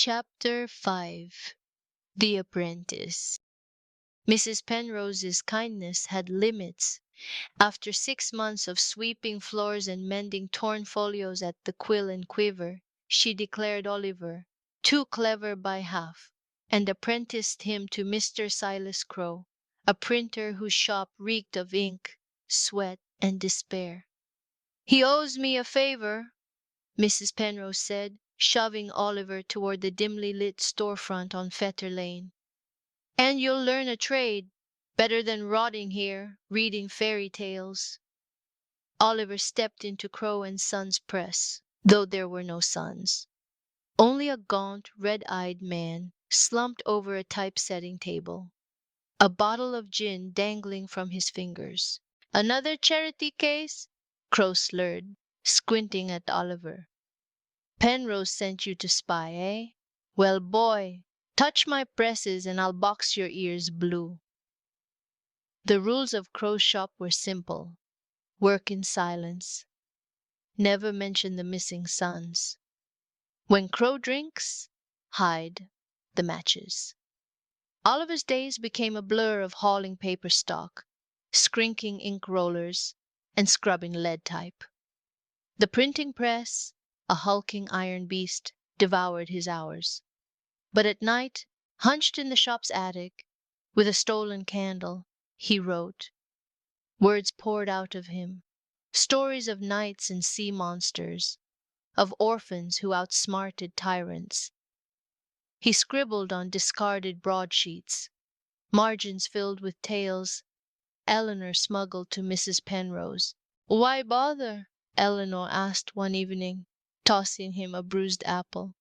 Chapter 5 The Apprentice. Mrs. Penrose's kindness had limits. After 6 months of sweeping floors and mending torn folios at the Quill and Quiver, she declared Oliver too clever by half, and apprenticed him to Mr. Silas Crowe, a printer whose shop reeked of ink, sweat, and despair. "He owes me a favor," Mrs. Penrose said, shoving Oliver toward the dimly lit storefront on Fetter Lane. "And you'll learn a trade. Better than rotting here, reading fairy tales." Oliver stepped into Crowe and Son's press, though there were no sons. Only a gaunt, red-eyed man slumped over a typesetting table, a bottle of gin dangling from his fingers. "Another charity case?" Crowe slurred, squinting at Oliver. "Penrose sent you to spy, eh? Well, boy, touch my presses and I'll box your ears blue." The rules of Crowe's shop were simple. Work in silence. Never mention the missing sons. When Crowe drinks, hide the matches. Oliver's days became a blur of hauling paper stock, skrinking ink rollers, and scrubbing lead type. The printing press, a hulking iron beast, devoured his hours. But at night, hunched in the shop's attic, with a stolen candle, he wrote. Words poured out of him, stories of knights and sea monsters, of orphans who outsmarted tyrants. He scribbled on discarded broadsheets, margins filled with tales Eleanor smuggled to Mrs. Penrose. "Why bother?" Eleanor asked one evening, tossing him a bruised apple.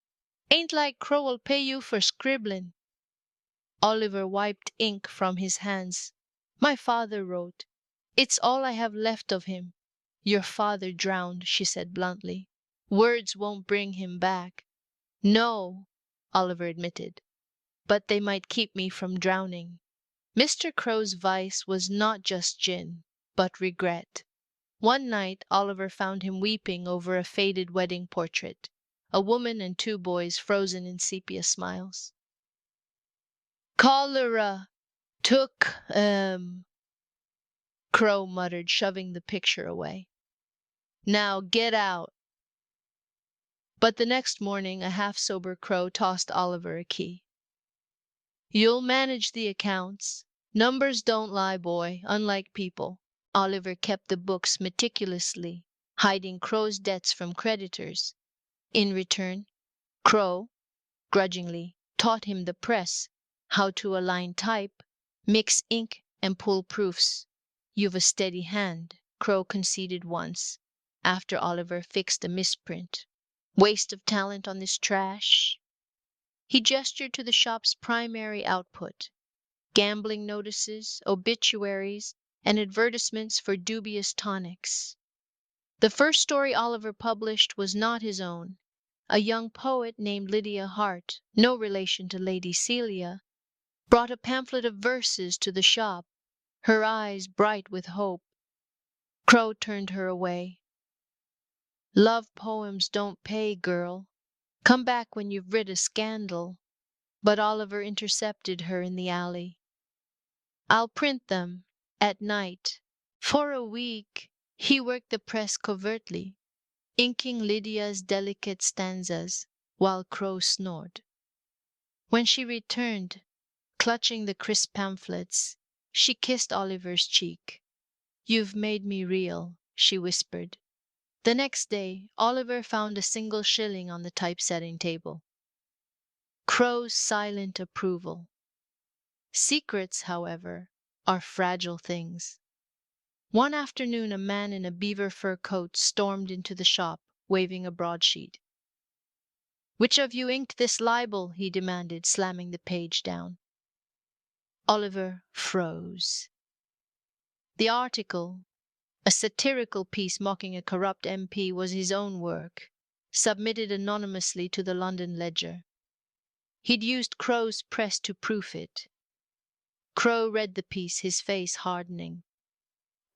"Ain't like Crowe'll pay you for scribbling." Oliver wiped ink from his hands. "My father wrote. It's all I have left of him." "Your father drowned," she said bluntly. "Words won't bring him back." "No," Oliver admitted, "but they might keep me from drowning." Mr. Crowe's vice was not just gin, but regret. One night Oliver found him weeping over a faded wedding portrait, a woman and 2 boys frozen in sepia smiles. "Cholera took Crowe muttered, shoving the picture away. "Now get out." But the next morning a half-sober Crowe tossed Oliver a key. "You'll manage the accounts. Numbers don't lie, boy, unlike people." Oliver kept the books meticulously, hiding Crowe's debts from creditors. In return, Crowe, grudgingly, taught him the press, how to align type, mix ink, and pull proofs. "You've a steady hand," Crowe conceded once, after Oliver fixed a misprint. "Waste of talent on this trash." He gestured to the shop's primary output, gambling notices, obituaries, and advertisements for dubious tonics. The first story Oliver published was not his own. A young poet named Lydia Hart, no relation to Lady Celia, brought a pamphlet of verses to the shop, her eyes bright with hope. Crowe turned her away. "Love poems don't pay, girl. Come back when you've writ a scandal." But Oliver intercepted her in the alley. "I'll print them at night." For a week he worked the press covertly, inking Lydia's delicate stanzas, while Crowe snored. When she returned, clutching the crisp pamphlets, she kissed Oliver's cheek. "You've made me reel," she whispered. The next day Oliver found a single shilling on the typesetting table. Crowe's silent approval. Secrets, however, are fragile things. One afternoon a man in a beaver fur coat stormed into the shop, waving a broadsheet. "Which of you inked this libel?" he demanded, slamming the page down. Oliver froze. The article, a satirical piece mocking a corrupt MP, was his own work, submitted anonymously to the London Ledger. He'd used Crowe's press to proof it. Crowe read the piece, his face hardening.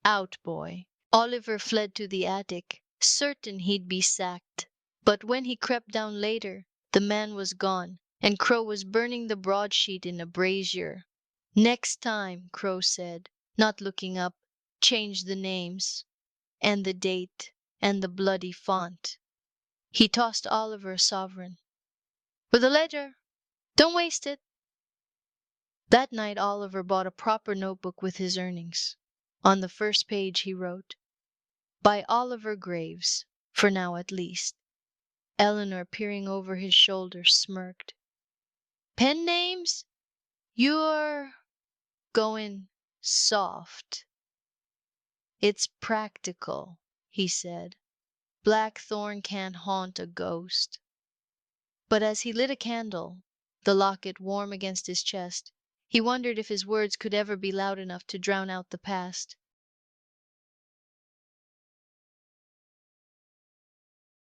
"Out, boy." Oliver fled to the attic, certain he'd be sacked. But when he crept down later, The man was gone, and Crow was burning the broadsheet in a brazier. "Next time," Crow said, not looking up, "change the names, and the date, and the bloody font." He tossed Oliver a sovereign. "For the ledger. Don't waste it." That night Oliver bought a proper notebook with his earnings. On the first page he wrote, "By Oliver Graves, for now at least." Eleanor, peering over his shoulder, smirked. "Pen names? You're going soft." "It's practical," he said. "Blackthorn can't haunt a ghost." But as he lit a candle, the locket warm against his chest, he wondered if his words could ever be loud enough to drown out the past.